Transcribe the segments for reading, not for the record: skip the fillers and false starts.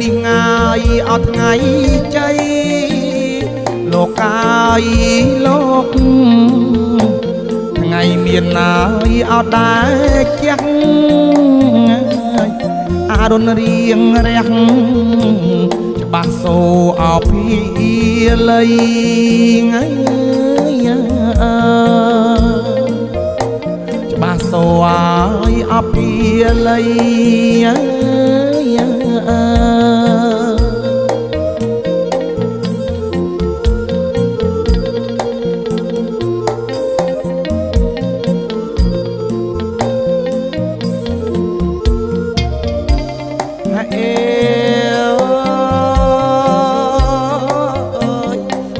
នេះងាយអត់ថ្ងៃចៃលោកកាយលោកថ្ងៃមានណាយអត់ដែរចាក់អរុនរៀងរះច្បាស់សូអភិល័យច្បាស់សូឲ្យអភិល័យ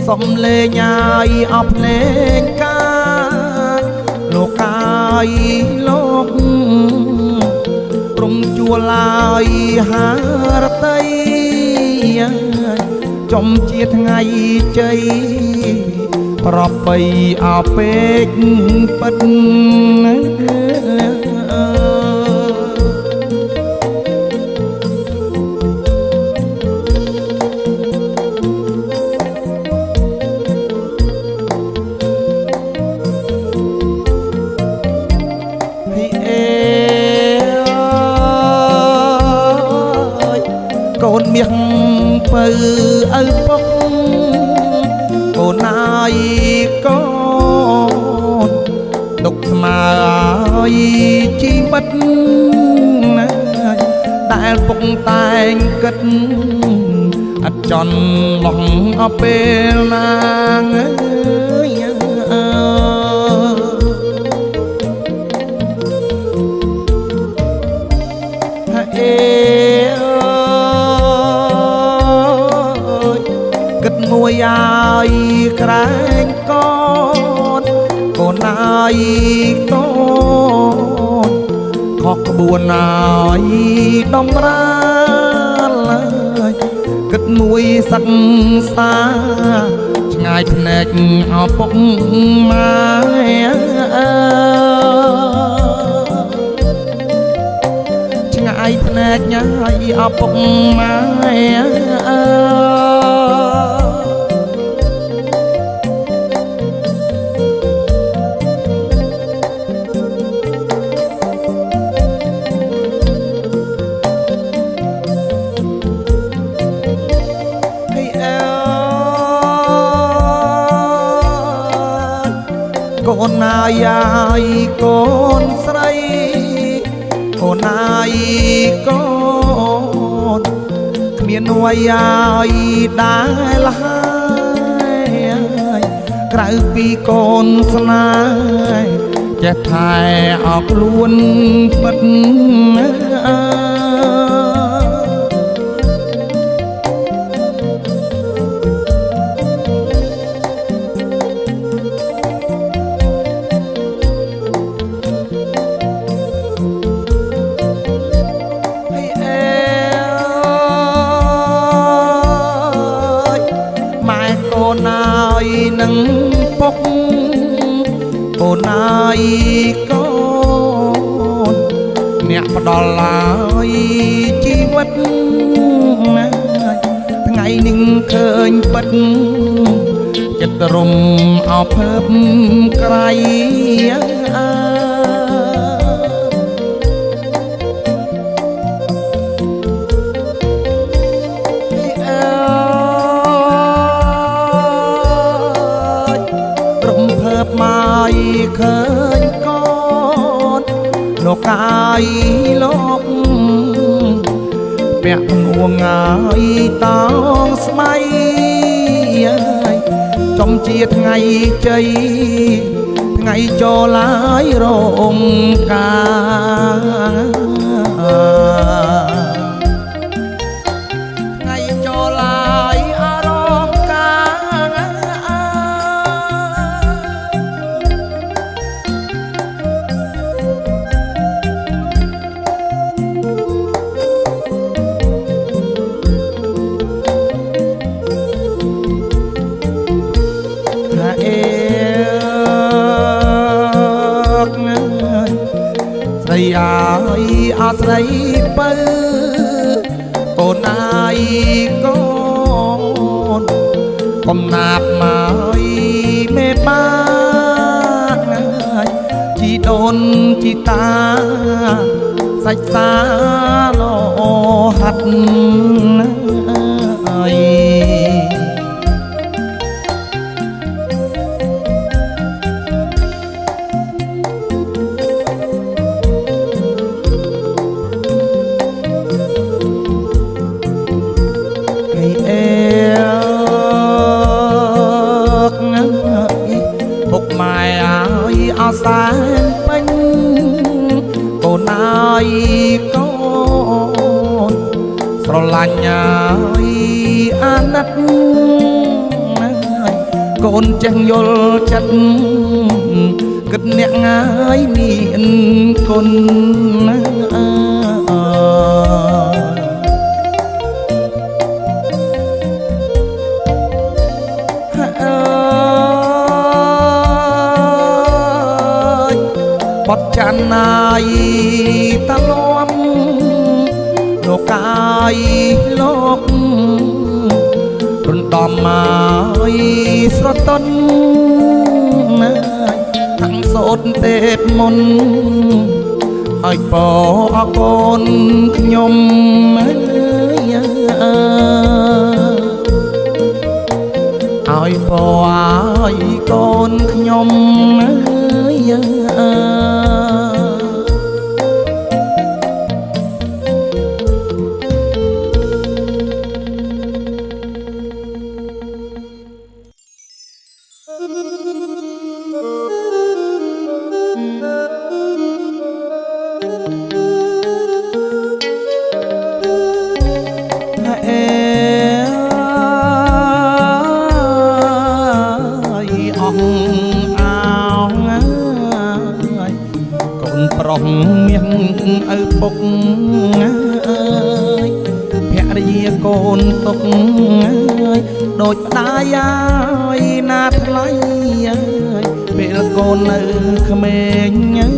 សំលេងអាយអបលេងកាលោកកាយលោកព្រមជួលឡាយហារតីចំជាថ្ងៃជ័យប្របីអពេកពិតកូនមាសបើឪពុកកូនណាយកូនទុកស្មើឲ្យជីវិតដែលពុកតែងគិតអត់ចន់មកអពេលណាគិតមួយអាយក្រែងកូនកូនអាយកូនខកក្បួនអាយដំរាលគិតមួយសឹកសាឆ្ងាយភ្នែកអពុកម៉ែឆ្ងាយភ្នែកញ៉ាយអពុកម៉ែកូនណាយកូនស្រីកូនណាយកូនគ្មានអ្វីឲ្យដែលហើយក្រៅពីកូនស្នេហ៍ចេះថែអោខ្លួនពិតនឹងពុកកូនណាយកូនអ្នកផ្ដល់ឡាយជីវិតថ្ងៃនឹងឃើញពិតចិត្តរំអភើបក្រៃម៉ាយឃើញកូនលោកកាយលោកពាក់ភ្នួងហើយតោងស្មៃចំជាថ្ងៃជ័យថ្ងៃចូលឡាយរោងការថ្ងៃចូលឡាយអរងការស្រីអាយអាស្រ័យបើក ូនអាយកូនកុំណាប់មកមេបាជីដូនជីតាសាច់សាលោហាត់អើយអសែនពេញកូនអាយកូនស្រឡាញ់អាយអាណិតកូនចេះយល់ចិត្តគិតអ្នកងាយមានគុណបត់ចាន់ណាយតលំលោកកាយលោករំដំមកស្រទន់ណាយតាំងសូត្រទេពមុនហើយបអកូនខ្ញុំឲ្យបឲ្យកូនខ្ញុំប្រុសមានឪពុកអើយភរិយាកូនទុកអើយដូចផ្ដាយអើយណាថ្លៃអើយពេលកូននៅក្មេងអើ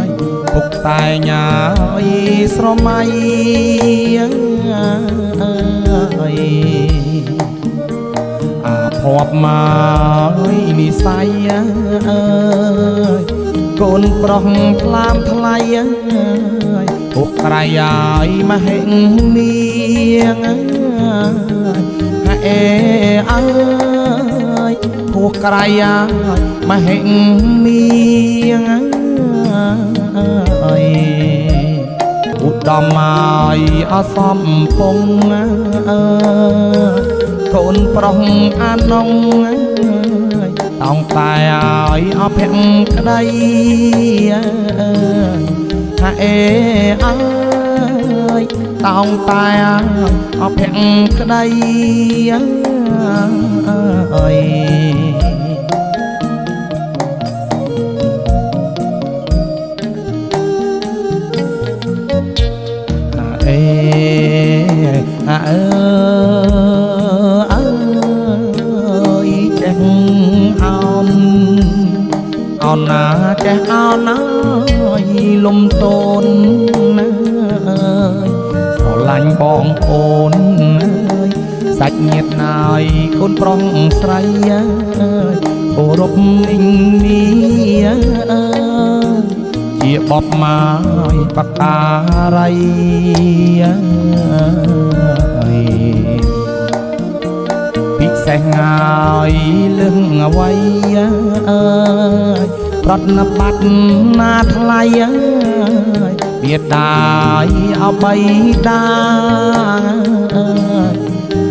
យពុកតែញ៉ាយស្រមៃអើយអាភ័ព្វមកនិស័យអើយកូនប្រុសថ្លាមថ្លៃអើយពុកក្រៃអើយមហិនាងអេអើយពុកក្រៃអើយមហិនាងអើយឧត្តមអើយអសំពងអើយកូនប្រុសអានងតោងតែឲ្យអភៈក្ដីអេអើយតោងតែឲ្យអភៈក្ដីអើយអេអើអនណាចេះអោនអើយលំតូនណាអើយស្រឡាញ់បងប្អូនអើយសាច់ញាតិណាយកូនប្រុសស្រីអើយគោរពអ៊ីងនេះអើយជាបបមកបការីអើយពិសេសហើយលឹងអ្វីអើយប្រត់ណបាត់ណាថ្លៃអើយវាដាយអបីដា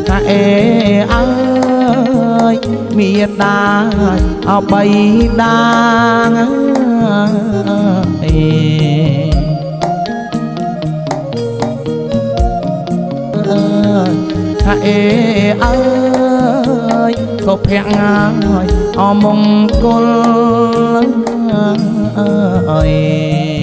តាអេអើយវាដាយអបីដាអេថាអេអើយសុភ័ក្រហើយអមង្គលអើយ